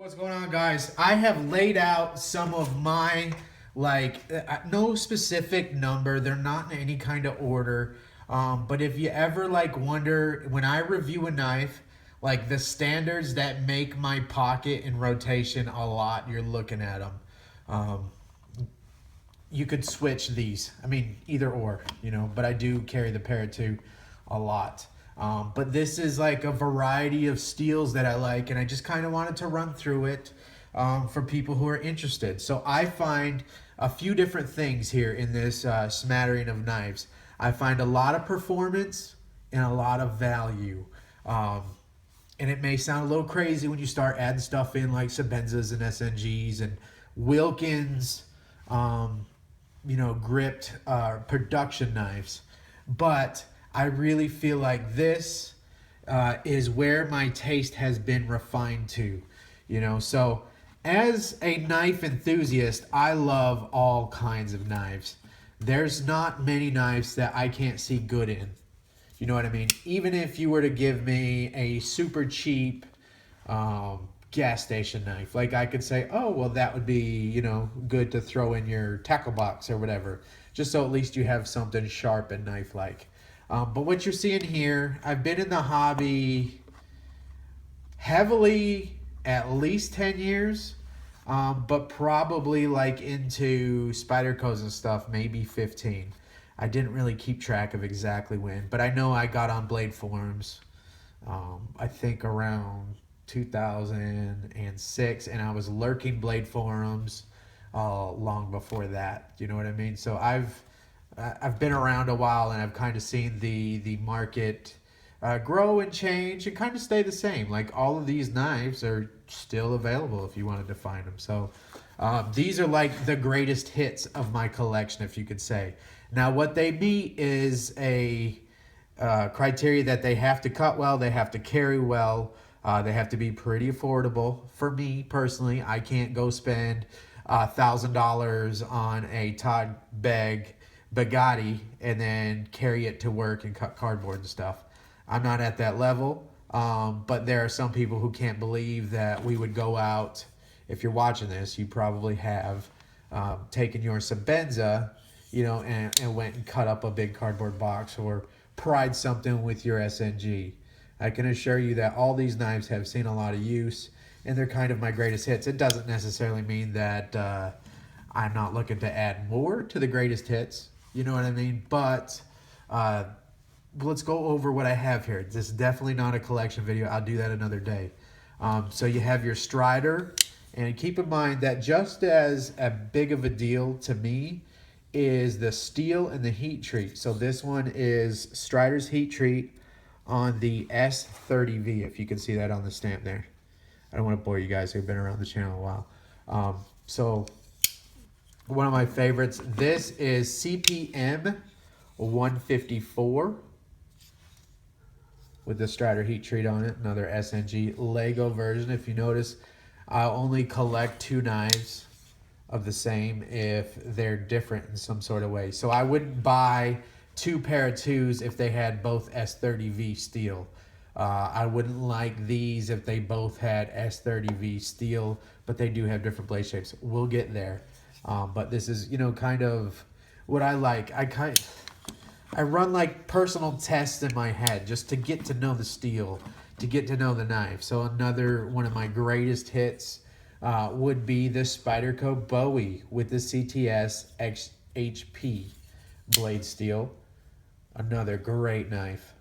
What's going on, guys? I have laid out some of my, no specific number. They're not in any kind of order. But if you ever wonder when I review a knife, like the standards that make my pocket in rotation a lot, you're looking at them. Um, you could switch these. I mean, either or, but I do carry the Para 2 a lot. But this is like a variety of steels that I like, and I just kind of wanted to run through it for people who are interested. So I find a few different things here in this smattering of knives. I find a lot of performance and a lot of value. And it may sound a little crazy when you start adding stuff in like Sebenzas and SNGs and Wilkins, gripped production knives. But I really feel like this is where my taste has been refined to, So as a knife enthusiast, I love all kinds of knives. There's not many knives that I can't see good in. You know what I mean? Even if you were to give me a super cheap gas station knife, like I could say, oh, well, that would be, good to throw in your tackle box or whatever, just so at least you have something sharp and knife-like. But what you're seeing here, I've been in the hobby heavily at least 10 years, but probably like into Spydercos and stuff, maybe 15. I didn't really keep track of exactly when, but I know I got on Blade forums, I think around 2006, and I was lurking Blade forums long before that. You know what I mean? So I've been around a while, and I've kind of seen the market grow and change and kind of stay the same. Like all of these knives are still available if you wanted to find them. So these are like the greatest hits of my collection, if you could say. Now, what they meet is a criteria that they have to cut well, they have to carry well, they have to be pretty affordable. For me personally, I can't go spend $1,000 on a Todd Begg Bugatti and then carry it to work and cut cardboard and stuff. I'm not at that level, but there are some people who can't believe that we would go out. If you're watching this, you probably have taken your Sebenza, and went and cut up a big cardboard box or pried something with your SNG. I can assure you that all these knives have seen a lot of use, and they're kind of my greatest hits. It doesn't necessarily mean that I'm not looking to add more to the greatest hits. You know what I mean? But let's go over what I have here. This is definitely not a collection video. I'll do that another day. So you have your Strider, and keep in mind that just as a big of a deal to me is the steel and the heat treat. So this one is Strider's heat treat on the S30V, if you can see that on the stamp there. I don't want to bore you guys who've been around the channel a while. So one of my favorites, this is CPM 154 with the Strider heat treat on it. Another SNG Lego version. If you notice, I only collect 2 knives of the same if they're different in some sort of way. So I wouldn't buy 2 Para 2s if they had both S30V steel. I wouldn't like these if they both had S30V steel, but they do have different blade shapes. We'll get there. But this is, kind of what I like. I run like personal tests in my head just to get to know the steel, to get to know the knife. So another one of my greatest hits would be the Spyderco Bowie with the CTS XHP blade steel. Another great knife.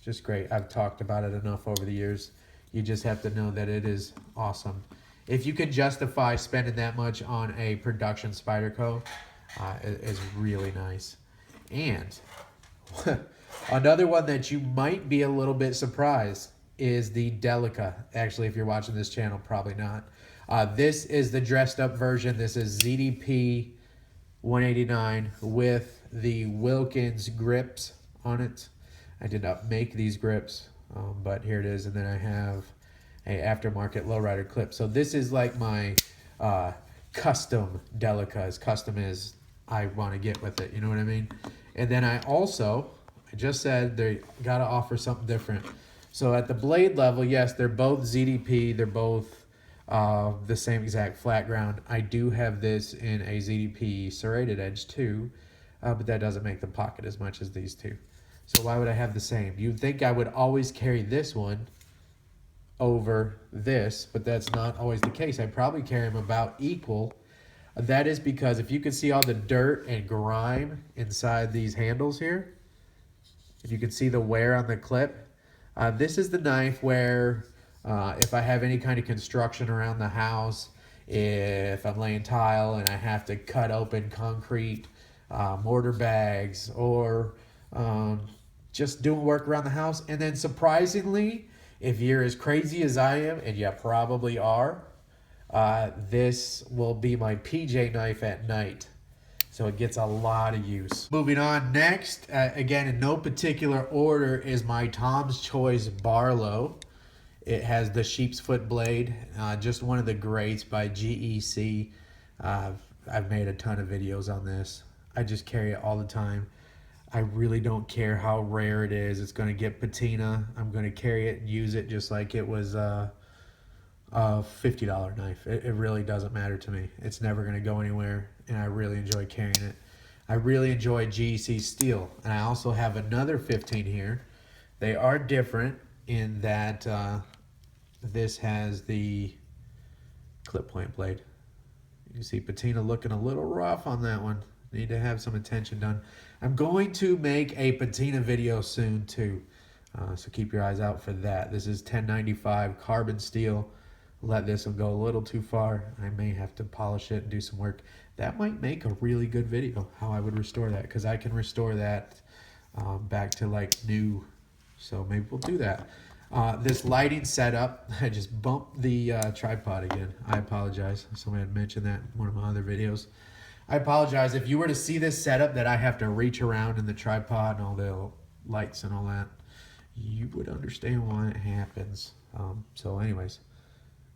Just great. I've talked about it enough over the years. You just have to know that it is awesome. If you can justify spending that much on a production Spyderco, it is really nice. And another one that you might be a little bit surprised is the Delica. Actually, if you're watching this channel, probably not. This is the dressed up version. This is ZDP 189 with the Wilkins grips on it. I did not make these grips, but here it is. And then I have a aftermarket lowrider clip. So this is like my custom Delica, as custom as I want to get with it. You know what I mean? And then I just said they got to offer something different. So at the blade level, yes, they're both ZDP. They're both the same exact flat ground. I do have this in a ZDP serrated edge too, but that doesn't make the pocket as much as these two. So why would I have the same? You'd think I would always carry this one over this, but that's not always the case. I probably carry them about equal. That is because if you can see all the dirt and grime inside these handles here, if you can see the wear on the clip, this is the knife where if I have any kind of construction around the house, if I'm laying tile and I have to cut open concrete, mortar bags, or just doing work around the house. And then surprisingly, if you're as crazy as I am, and you probably are, this will be my PJ knife at night. So it gets a lot of use. Moving on, next, again, in no particular order, is my Tom's Choice Barlow. It has the sheep's foot blade, just one of the greats by GEC. I've made a ton of videos on this. I just carry it all the time. I really don't care how rare it is. It's going to get patina. I'm going to carry it and use it just like it was a $50 knife. It really doesn't matter to me. It's never going to go anywhere, and I really enjoy carrying it. I really enjoy GEC steel, and I also have another 15 here. They are different in that this has the clip point blade. You see patina looking a little rough on that one. Need to have some attention done. I'm going to make a patina video soon too, so keep your eyes out for that. This is 1095 carbon steel. Let this one go a little too far. I may have to polish it and do some work. That might make a really good video, how I would restore that, because I can restore that back to like new. So maybe we'll do that. This lighting setup, I just bumped the tripod again. I apologize. Somebody had mentioned that in one of my other videos. I apologize. If you were to see this setup that I have to reach around in the tripod and all the lights and all that, you would understand why it happens. So anyways,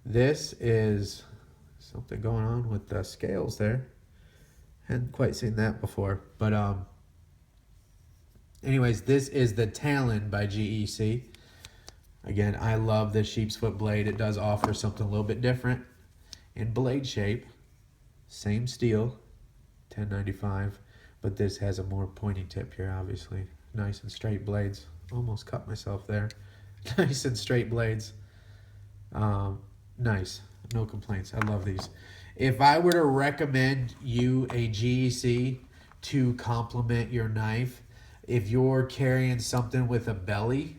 this is something going on with the scales there. Hadn't quite seen that before. But anyways, this is the Talon by GEC. Again, I love the sheep's foot blade. It does offer something a little bit different in blade shape. Same steel, 1095, but this has a more pointy tip here, obviously. Nice and straight blades. Almost cut myself there. Nice and straight blades. Nice. No complaints. I love these. If I were to recommend you a GEC to complement your knife, if you're carrying something with a belly,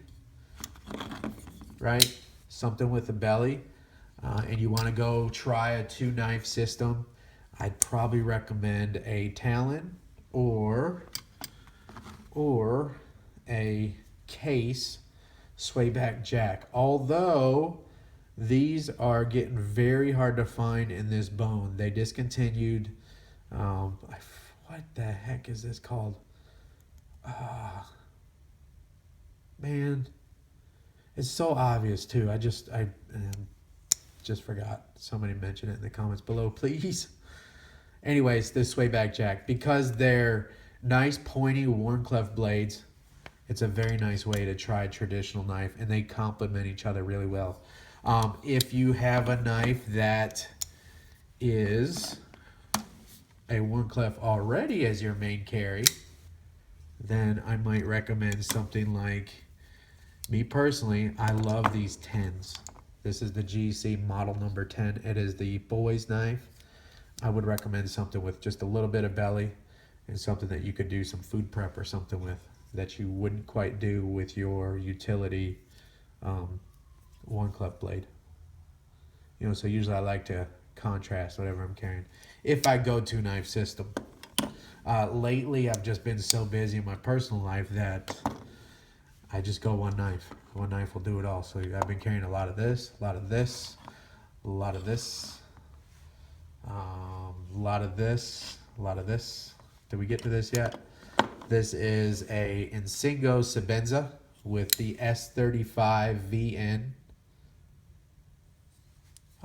right? Something with a belly, and you want to go try a 2-knife system, I'd probably recommend a Talon or a Case swayback jack. Although these are getting very hard to find in this bone. They discontinued, what the heck is this called? Man, it's so obvious too. I just forgot. Somebody mentioned it in the comments below, please. Anyways, this swayback jack, because they're nice pointy Wharncliffe blades, it's a very nice way to try a traditional knife, and they complement each other really well. If you have a knife that is a Wharncliffe already as your main carry, then I might recommend something like, me personally, I love these 10s. This is the GEC model number 10. It is the boy's knife. I would recommend something with just a little bit of belly and something that you could do some food prep or something with that you wouldn't quite do with your utility Wharncliffe blade. You know, so usually I like to contrast whatever I'm carrying if I go 2-knife system. Lately, I've just been so busy in my personal life that I just go 1 knife. 1 knife will do it all. So I've been carrying a lot of this, a lot of this, a lot of this, a lot of this, a lot of this. Did we get to this yet? This is a Insingo Sebenza with the S35 VN.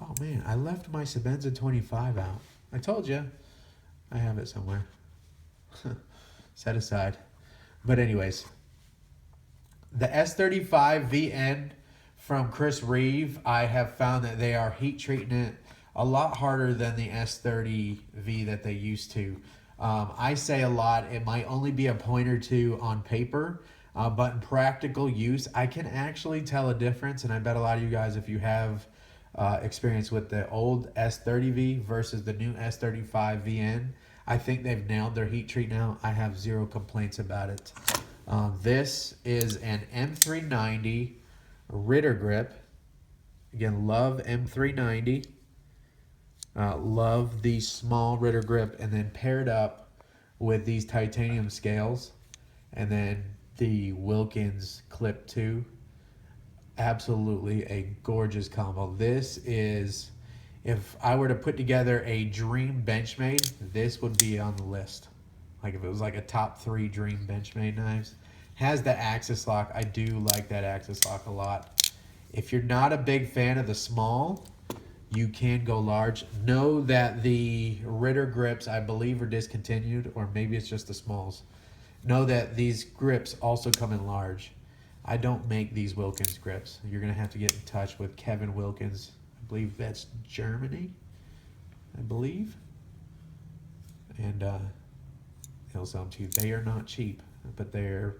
Oh man, I left my Sebenza 25 out. I told you. I have it somewhere. Set aside. But anyways, the S35 VN from Chris Reeve, I have found that they are heat treating it a lot harder than the S30V that they used to. I say a lot, it might only be a point or two on paper, but in practical use, I can actually tell a difference. And I bet a lot of you guys, if you have experience with the old S30V versus the new S35VN, I think they've nailed their heat treat now. I have zero complaints about it. This is an M390 Ritter grip. Again, love M390. Love the small Ritter grip, and then paired up with these titanium scales and then the Wilkins Clip 2. Absolutely a gorgeous combo. This is, if I were to put together a dream Benchmade, this would be on the list. Like if it was like a top 3 dream Benchmade knives. Has the axis lock. I do like that axis lock a lot. If you're not a big fan of the small, you can go large. Know that the Ritter grips, I believe, are discontinued, or maybe it's just the smalls. Know that these grips also come in large. I don't make these Wilkins grips. You're going to have to get in touch with Kevin Wilkins. I believe that's Germany, I believe. And he'll sell them to you. They are not cheap, but they're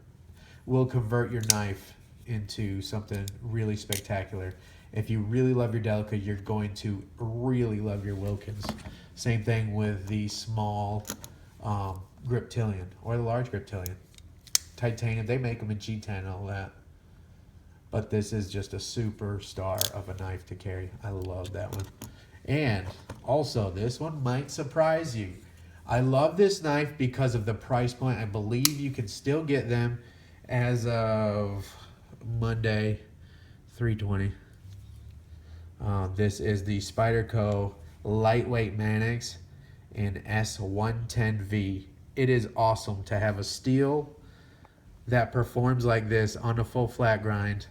will convert your knife into something really spectacular. If you really love your Delica, you're going to really love your Wilkins. Same thing with the small Griptilian or the large Griptilian. Titanium, they make them in G10 and all that. But this is just a superstar of a knife to carry. I love that one. And also, this one might surprise you. I love this knife because of the price point. I believe you can still get them as of Monday, $320. This is the Spyderco Lightweight Manix in S110V. It is awesome to have a steel that performs like this on a full flat grind.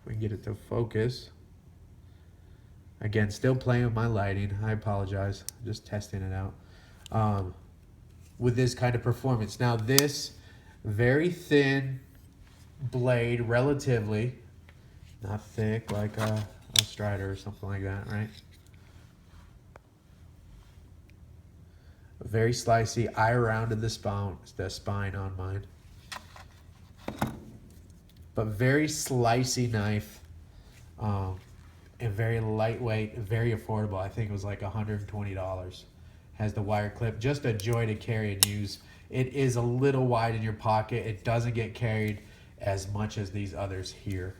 If we can get it to focus. Again, still playing with my lighting. I apologize. Just testing it out. With this kind of performance. Now this very thin blade, relatively. Not thick like a Strider or something like that, right? Very slicey. I rounded the spine on mine. But very slicey knife. And very lightweight, very affordable. I think it was like $120. Has the wire clip. Just a joy to carry and use. It is a little wide in your pocket. It doesn't get carried as much as these others here.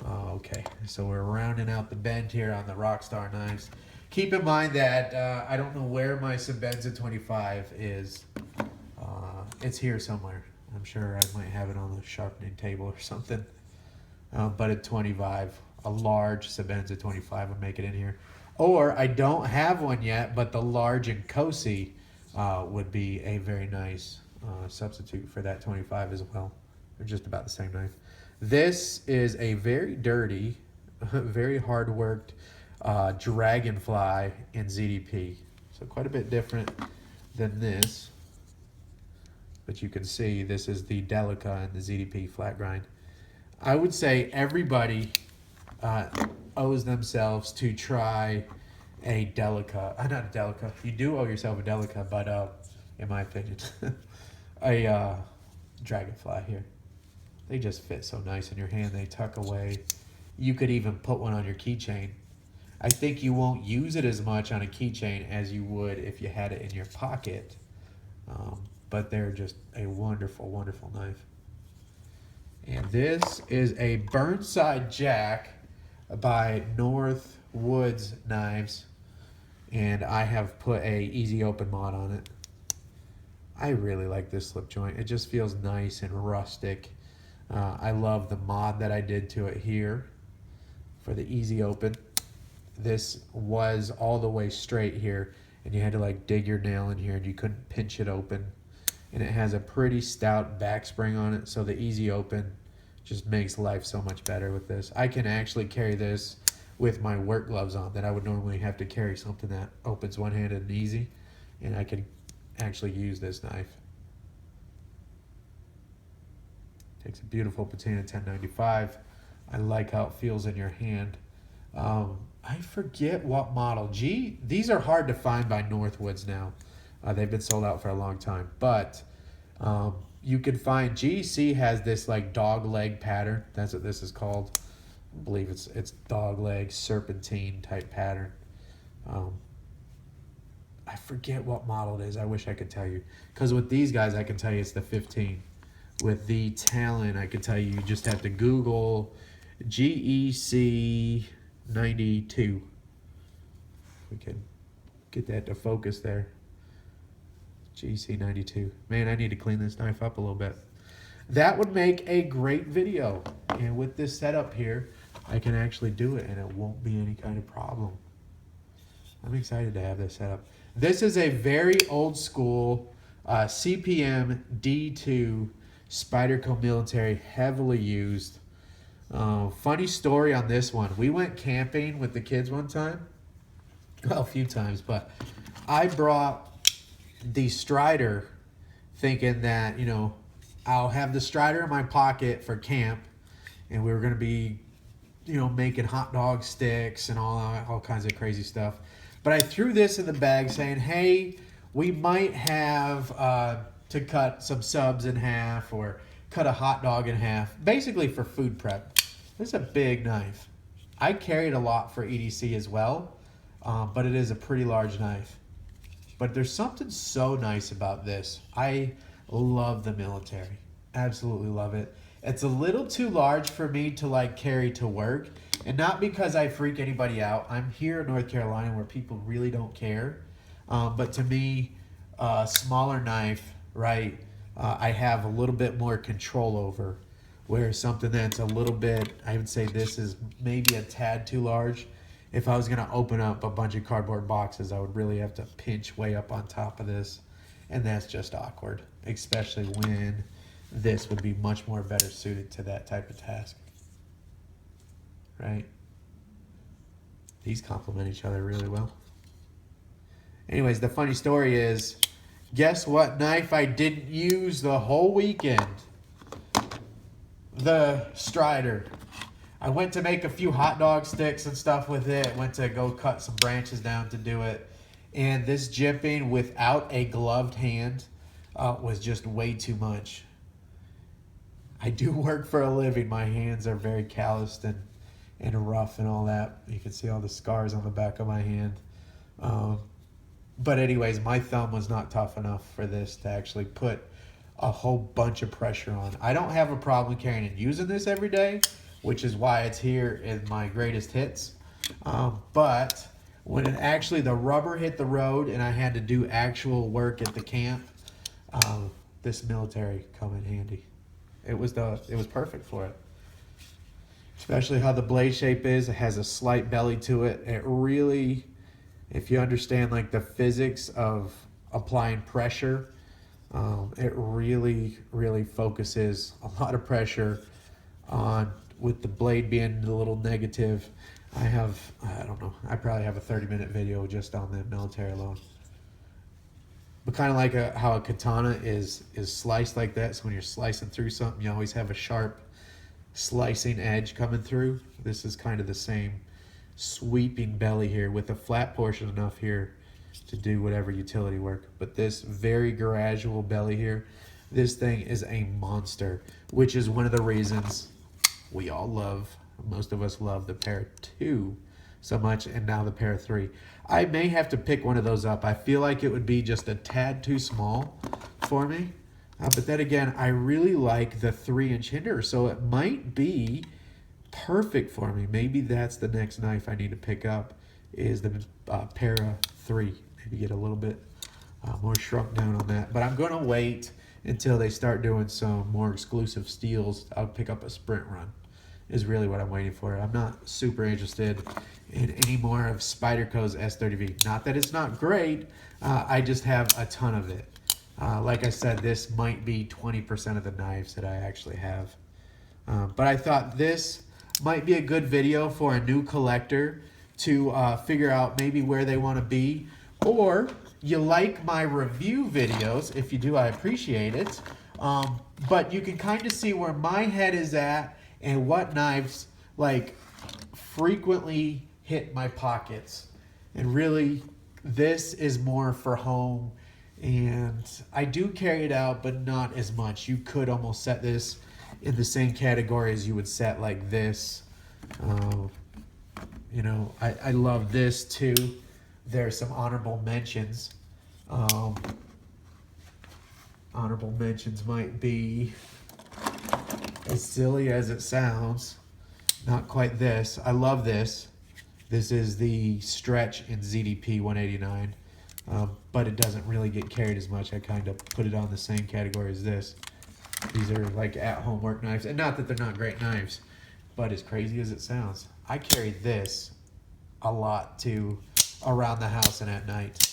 Okay, so we're rounding out the bend here on the Rockstar knives. Keep in mind that I don't know where my Sebenza 25 is. It's here somewhere. I'm sure I might have it on the sharpening table or something. But at 25, a large Sebenza 25 would make it in here. Or I don't have one yet, but the large Inkosi would be a very nice substitute for that 25 as well. They're just about the same knife. This is a very dirty, very hard worked Dragonfly in ZDP. So quite a bit different than this. But you can see this is the Delica and the ZDP flat grind. I would say everybody owes themselves to try a Delica. Not a Delica. You do owe yourself a Delica, but in my opinion, a Dragonfly here. They just fit so nice in your hand. They tuck away. You could even put one on your keychain. I think you won't use it as much on a keychain as you would if you had it in your pocket. But they're just a wonderful, wonderful knife. And this is a Burnside Jack by North Woods Knives. And I have put a easy open mod on it. I really like this slip joint. It just feels nice and rustic. I love the mod that I did to it here for the easy open. This was all the way straight here, and you had to like dig your nail in here and you couldn't pinch it open. And it has a pretty stout back spring on it, so the easy open just makes life so much better with this. I can actually carry this with my work gloves on that I would normally have to carry something that opens one-handed and easy, and I can actually use this knife. Takes a beautiful patina 1095, I like how it feels in your hand. I forget what model. These are hard to find by Northwoods now. They've been sold out for a long time. But you can find, GEC has this like dog leg pattern. That's what this is called. I believe it's dog leg serpentine type pattern. I forget what model it is. I wish I could tell you. Because with these guys, I can tell you it's the 15. With the Talon, I can tell you just have to Google GEC 92. We can get that to focus there. GEC 92. Man, I need to clean this knife up a little bit. That would make a great video. And with this setup here, I can actually do it and it won't be any kind of problem. I'm excited to have this set up. This is a very old school CPM D2 Spyderco Military, heavily used. Funny story on this one. We went camping with the kids one time. Well, a few times, but I brought the Strider thinking that, you know, I'll have the Strider in my pocket for camp, and we were going to be, you know, making hot dog sticks and all kinds of crazy stuff. But I threw this in the bag saying, hey, we might have to cut some subs in half or cut a hot dog in half, basically for food prep. This is a big knife. I carried a lot for EDC as well, but it is a pretty large knife. But there's something so nice about this. I love the military. Absolutely love it. It's a little too large for me to like carry to work. And not because I freak anybody out. I'm here in North Carolina where people really don't care. But to me, a smaller knife, right, I have a little bit more control over. Where something that's a little bit, I would say this is maybe a tad too large. If I was going to open up a bunch of cardboard boxes, I would really have to pinch way up on top of this. And that's just awkward, especially when this would be much more better suited to that type of task. Right? These complement each other really well. Anyways, the funny story is, guess what knife I didn't use the whole weekend? The Strider. I went to make a few hot dog sticks and stuff with it. Went to go cut some branches down to do it. And this jimping without a gloved hand was just way too much. I do work for a living. My hands are very calloused and rough and all that. You can see all the scars on the back of my hand. But anyways, my thumb was not tough enough for this to actually put a whole bunch of pressure on. I don't have a problem carrying and using this every day, which is why it's here in my greatest hits. But when it actually, the rubber hit the road and I had to do actual work at the camp, this military come in handy. It was perfect for it. Especially how the blade shape is. It has a slight belly to it. It really, if you understand like the physics of applying pressure, it really, really focuses a lot of pressure on, with the blade being a little negative. I don't know, I probably have a 30-minute video just on that military alone. But kind of like how a katana is sliced like that, so when you're slicing through something, you always have a sharp slicing edge coming through. This is kind of the same sweeping belly here with a flat portion enough here to do whatever utility work. But this very gradual belly here, this thing is a monster, which is one of the reasons we all love, most of us love the Para 2 so much, and now the Para 3. I may have to pick one of those up. I feel like it would be just a tad too small for me. But then again, I really like the 3-inch hinder, so it might be perfect for me. Maybe that's the next knife I need to pick up, is the Para 3. Maybe get a little bit more shrunk down on that. But I'm going to wait until they start doing some more exclusive steels. I'll pick up a Sprint Run, is really what I'm waiting for. I'm not super interested in any more of Spyderco's S30V. Not that it's not great, I just have a ton of it. Like I said, this might be 20% of the knives that I actually have. But I thought this might be a good video for a new collector to figure out maybe where they want to be. Or you like my review videos. If you do, I appreciate it. But you can kind of see where my head is at and what knives like frequently hit my pockets. And really, this is more for home. And I do carry it out, but not as much. You could almost set this in the same category as you would set like this. You know, I love this too. There's some honorable mentions. Honorable mentions might be, as silly as it sounds, not quite this. I love this. This is the Stretch in ZDP 189, but it doesn't really get carried as much. I kind of put it on the same category as this. These are like at-home work knives, and not that they're not great knives, but as crazy as it sounds, I carry this a lot too, around the house and at night.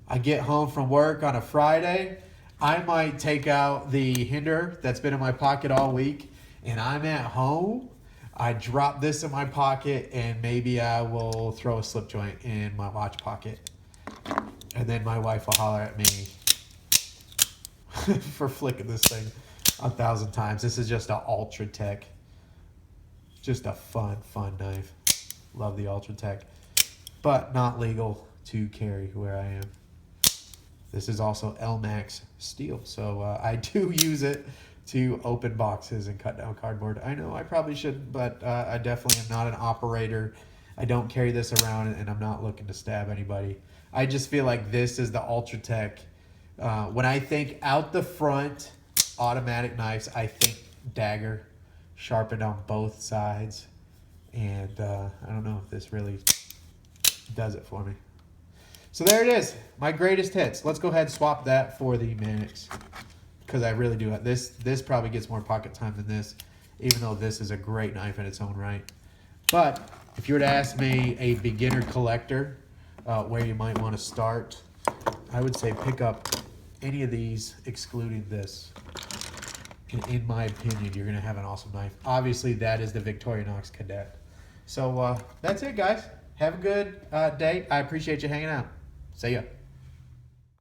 I get home from work on a Friday, I might take out the Hinder that's been in my pocket all week, and I'm at home, I drop this in my pocket, and maybe I will throw a slip joint in my watch pocket. And then my wife will holler at me for flicking this thing 1,000 times. This is just an Ultratech. Just a fun knife. Love the Ultratech. But not legal to carry where I am. This is also Elmax steel. So I do use it to open boxes and cut down cardboard. I know I probably shouldn't, but I definitely am not an operator. I don't carry this around, and I'm not looking to stab anybody. I just feel like this is the Ultratech. When I think out the front, automatic knives, I think dagger, sharpened on both sides. And I don't know if this really does it for me. So there it is, my greatest hits. Let's go ahead and swap that for the Manix, because I really do. This probably gets more pocket time than this, even though this is a great knife in its own right. But if you were to ask me a beginner collector where you might want to start, I would say pick up any of these excluding this. In my opinion, you're going to have an awesome knife. Obviously, that is the Victorinox Cadet. So that's it, guys. Have a good day. I appreciate you hanging out. See ya.